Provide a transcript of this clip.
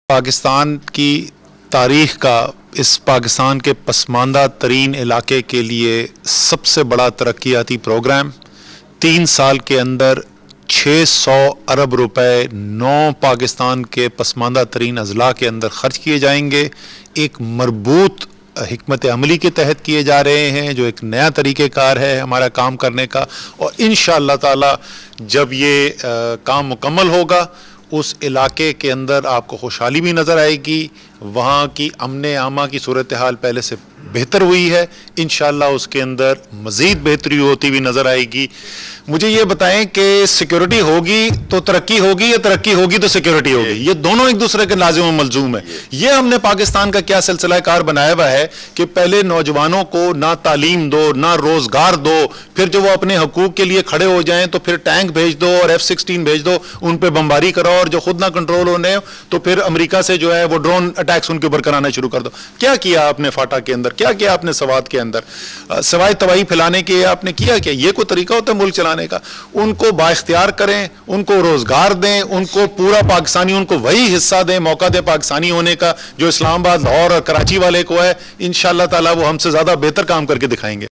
पाकिस्तान की तारीख का इस पाकिस्तान के पसमानदा तरीन इलाके के लिए सबसे बड़ा तरक्याती प्रोग्राम 3 साल के अंदर 600 अरब रुपए 9 पाकिस्तान के पसमानदा तरीन अजला के अंदर खर्च किए जाएंगे। एक मरबूत हिकमत अमली के तहत किए जा रहे हैं, जो एक नया तरीक़ेकार है हमारा काम करने का। और इंशाअल्लाह ताला जब ये काम मुकम्मल होगा उस इलाके के अंदर आपको खुशहाली भी नज़र आएगी। वहाँ की अमन आमा की सूरत हाल पहले से बेहतर हुई है, इंशाअल्लाह उसके अंदर मज़ीद बेहतरी होती हुई नज़र आएगी। मुझे ये बताएं कि सिक्योरिटी होगी तो तरक्की होगी या तरक्की होगी तो सिक्योरिटी होगी? ये दोनों एक दूसरे के लाजिम व मलजूम है। ये हमने पाकिस्तान का क्या सिलसिला कार बनाया हुआ है कि पहले नौजवानों को ना तालीम दो ना रोजगार दो, फिर जो वो अपने हकूक के लिए खड़े हो जाएं तो फिर टैंक भेज दो और F-16 भेज दो, उन पर बमबारी करो, और जो खुद ना कंट्रोल होने तो फिर अमेरिका से जो है वो ड्रोन अटैक्स उनके ऊपर कराना शुरू कर दो। क्या किया आपने फाटा के अंदर, क्या किया आपने सवात के अंदर? सवाई तबाही फैलाने के आपने किया क्या? ये कोई तरीका होता है मुल्क चलाने का? उनको बाइख्तियार करें, उनको रोजगार दें, उनको पूरा पाकिस्तानी, उनको वही हिस्सा दें, मौका दें पाकिस्तानी होने का जो इस्लामाबाद, लाहौर और कराची वाले को है। इंशाअल्लाह ताला वो हमसे ज्यादा बेहतर काम करके दिखाएंगे।